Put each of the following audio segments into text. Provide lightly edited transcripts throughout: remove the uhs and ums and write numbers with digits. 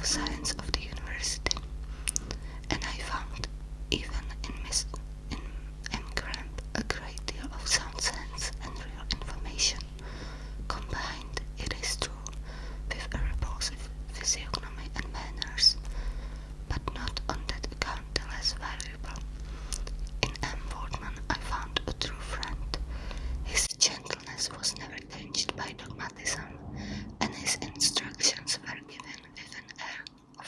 science of the university, and I found even in Miss M. Cramp a great deal of sound sense and real information, combined, it is true, with a repulsive physiognomy and manners, but not on that account the less valuable. In M. Wortman I found a true friend. His gentleness was never tinged by dogmatism, and his instructions were given with an air of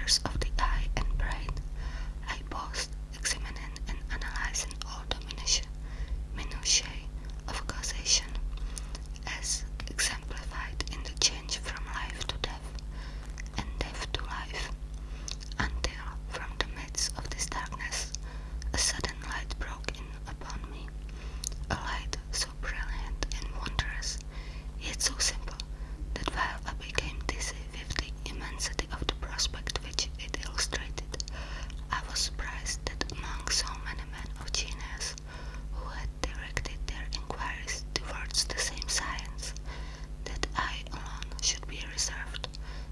disorders of the eye and brain. I paused, examining and analyzing all the minutiae of causation, as exemplified in the change from life to death and death to life, until from the midst of this darkness a sudden light broke in upon me, a light so brilliant and wondrous, yet so simple, that while I became dizzy with the immensity of the prospect which it illustrated, I was surprised that among so many men of genius who had directed their inquiries towards the same science, that I alone should be reserved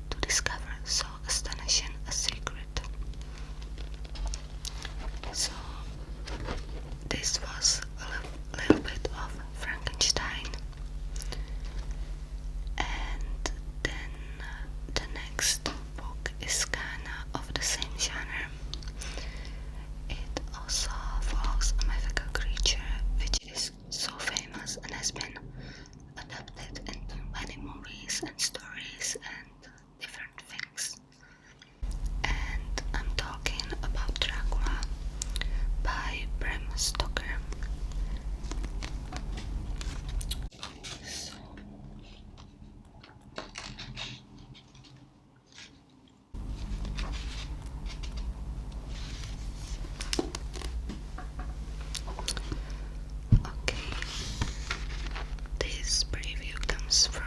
to discover so astonishing a secret. So, this was a little bit of Frankenstein. And then the next book is kinda of the same genre. It also follows a mythical creature which is so famous and has been adapted into many movies and stories and different things. And I'm talking about Dracula by Bram Stoker. So, okay, this preview comes from,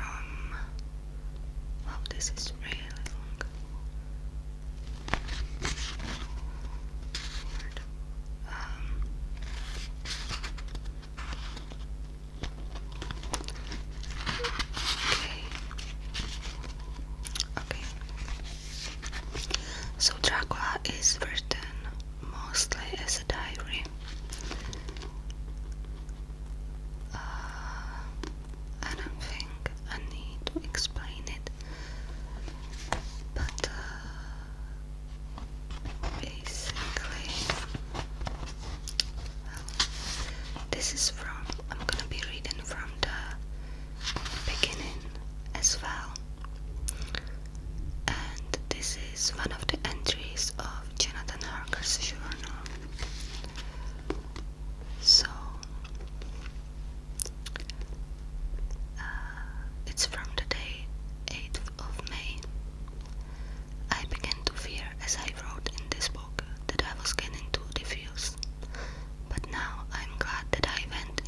wow, this is really long. Okay. So Dracula is written mostly as a diary. I don't think I need to explain it, but basically, this is I'm gonna be reading from the beginning as well. And this is one of the entries of Jonathan Harker's journal. So, it's from the day 8th of May. I began to fear as I wrote in this book that I was getting too diffuse, but now I'm glad that I went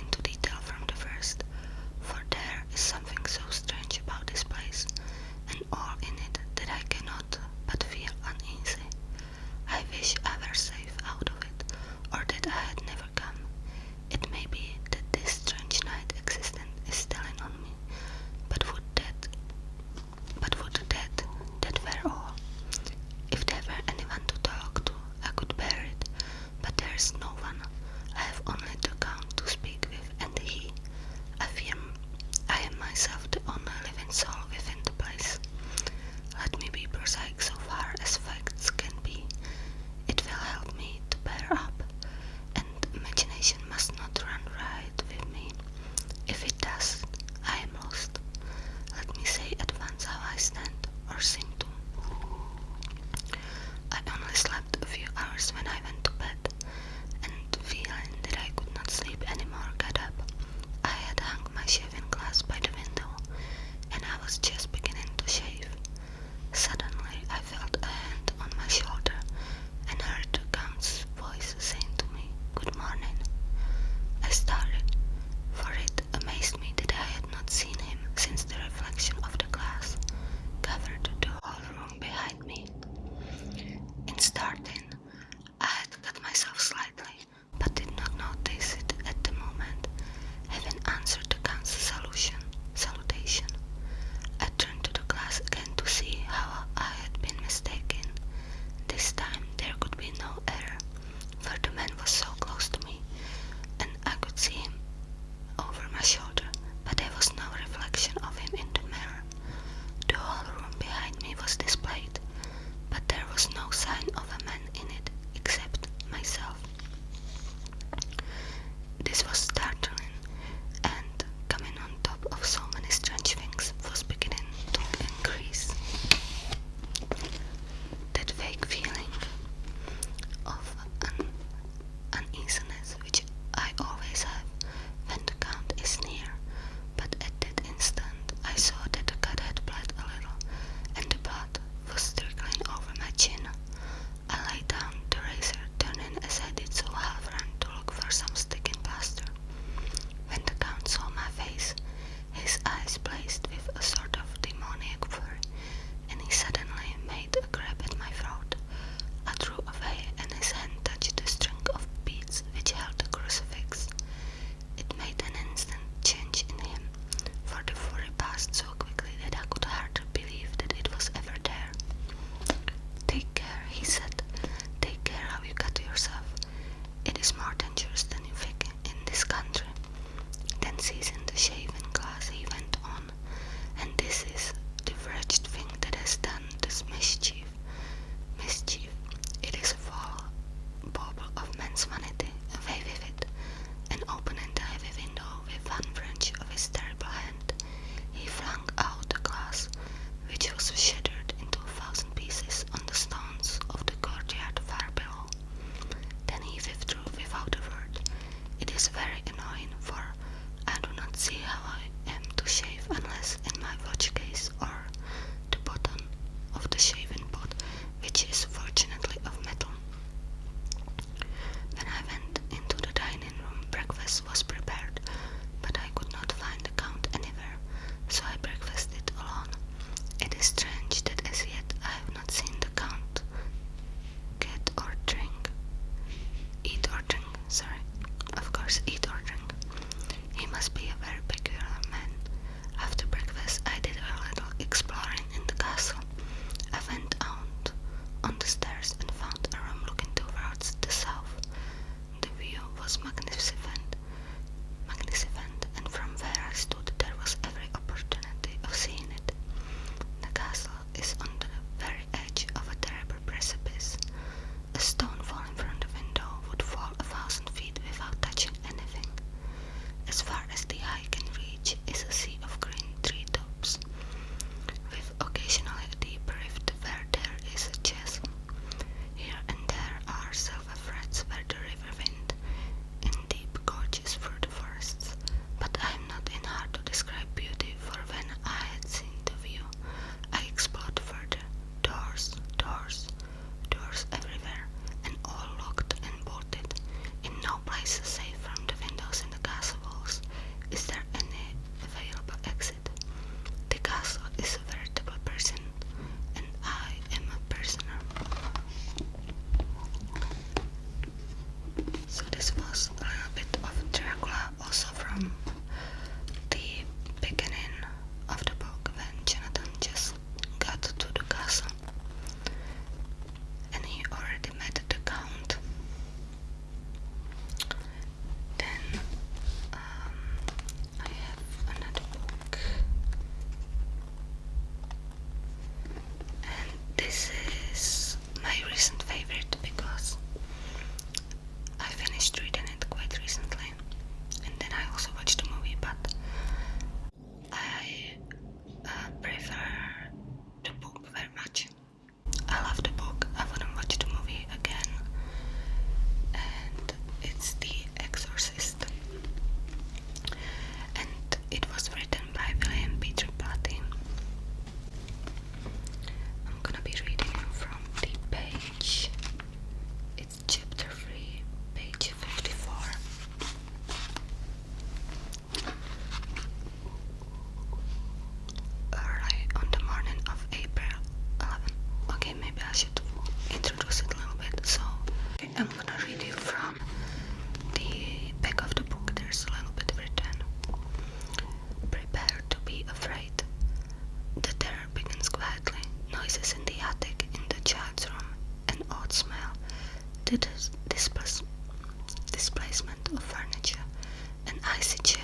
repeated displacement of furniture, and icy chill.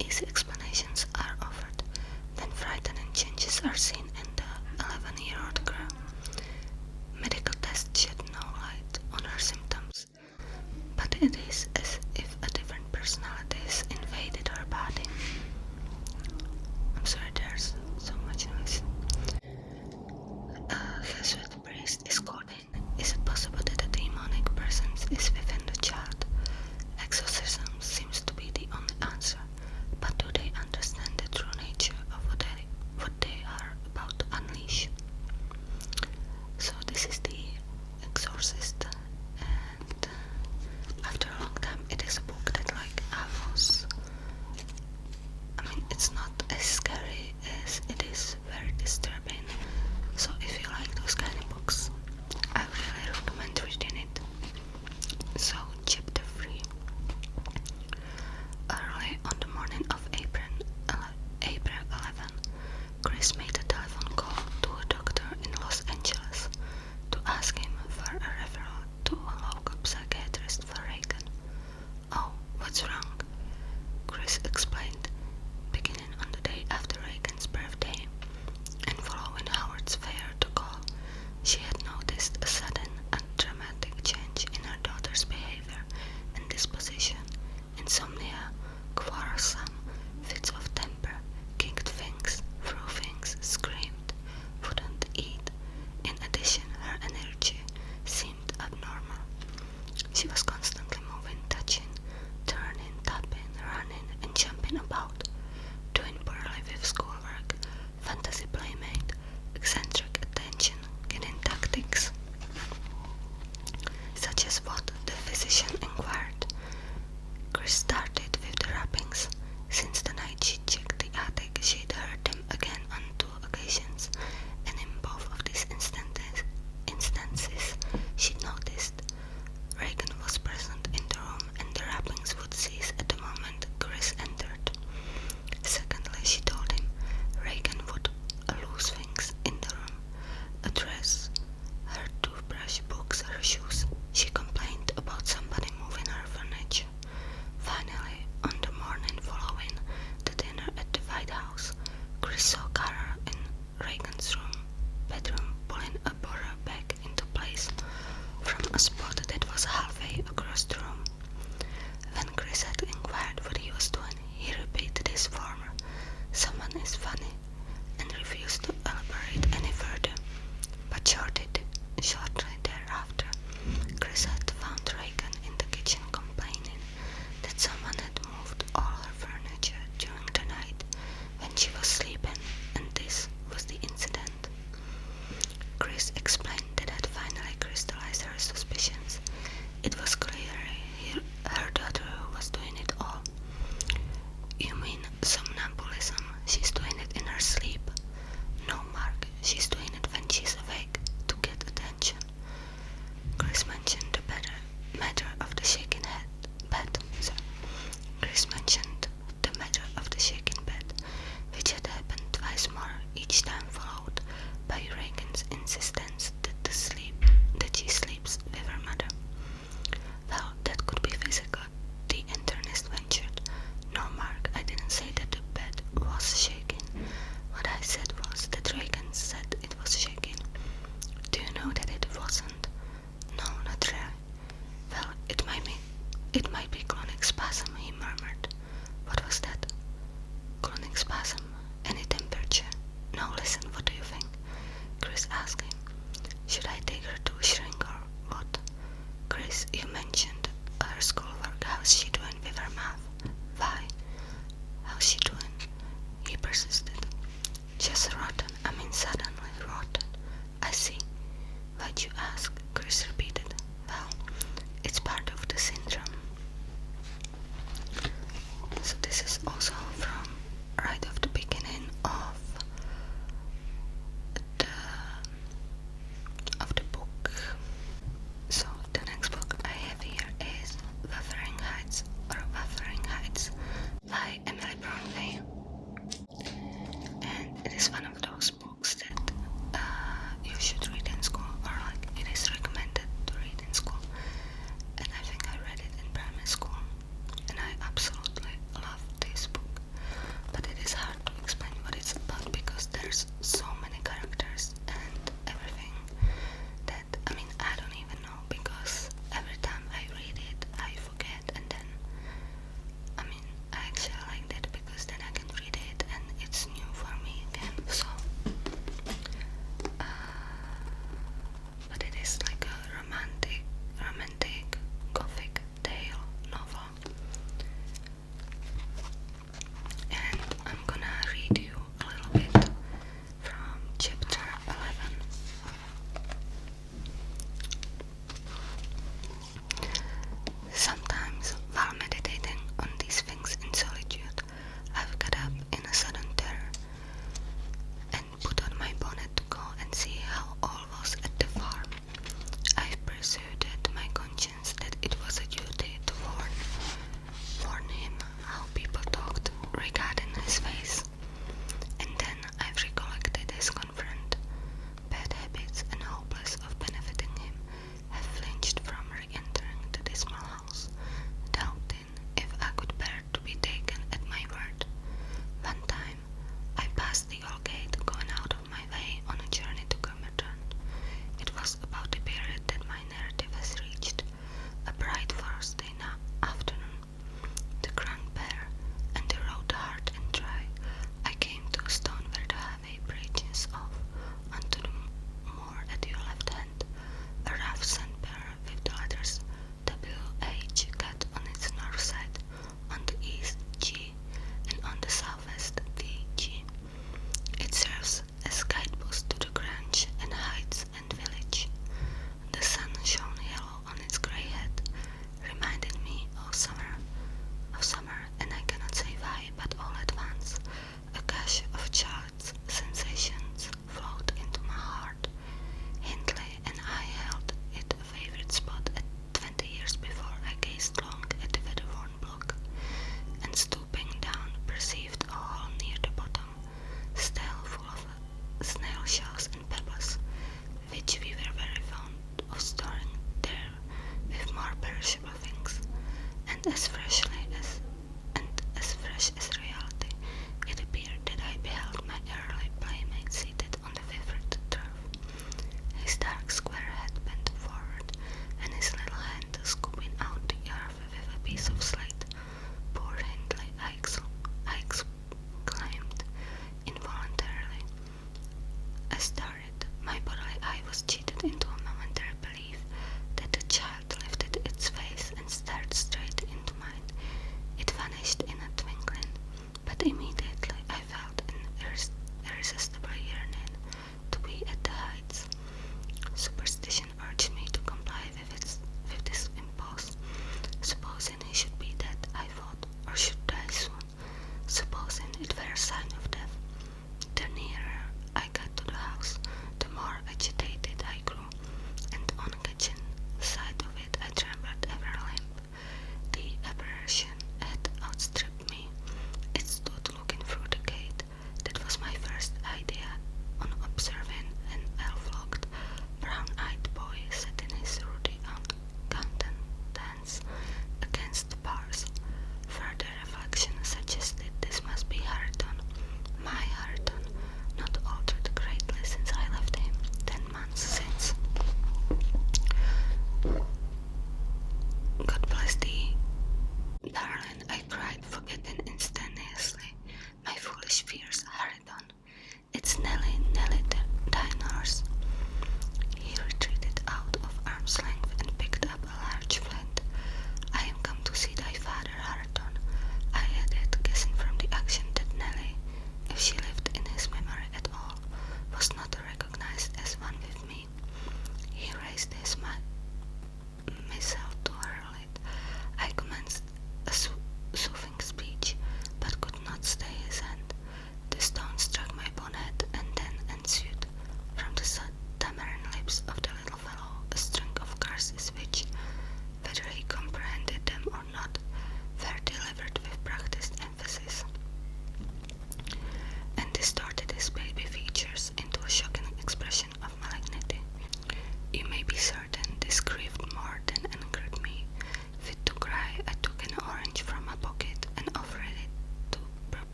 Easy explanations are offered. Then frightening changes are seen in the 11-year-old girl. Medical tests shed no light on her symptoms, but it is as if a different personality has invaded her body. I'm sorry, there's so much noise. Jesuit priest is caught in. Is it possible that a demonic person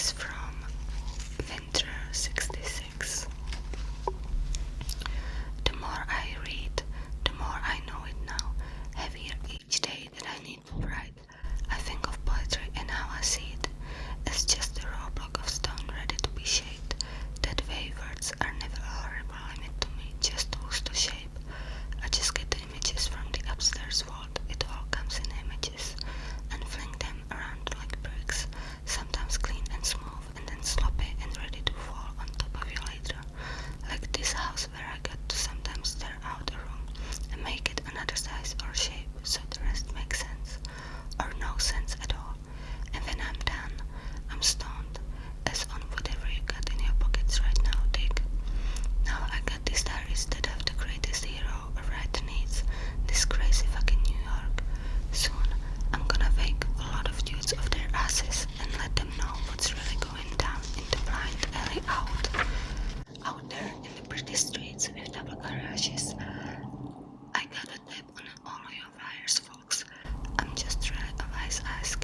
is from Winter 66. The more I read, the more I know it now. Heavier each day that I need to write. I think of poetry and how I see it as just a raw block of stone ready to be shaped. That way words are never a horrible limit to me, just tools to shape. I just get the images from the upstairs vault. It all comes in images, and fling them around like bricks, sometimes clean and smooth, and then sloppy and ready to fall on top of you later. Like this house where I got to sometimes tear out a room and make it another size or shape so the rest makes sense, or no sense at all. And when I'm done, I'm stoned, as on whatever you got in your pockets right now, dig. Now I got these diaries that have the greatest hero a writer needs, this crazy fucking New York. Soon, I'm gonna wake a lot of dudes off their asses and let them know what's really going down in the blind alley out there in the pretty streets with double garages. I gotta tap on all of your wires, folks. I'm just really a wise ass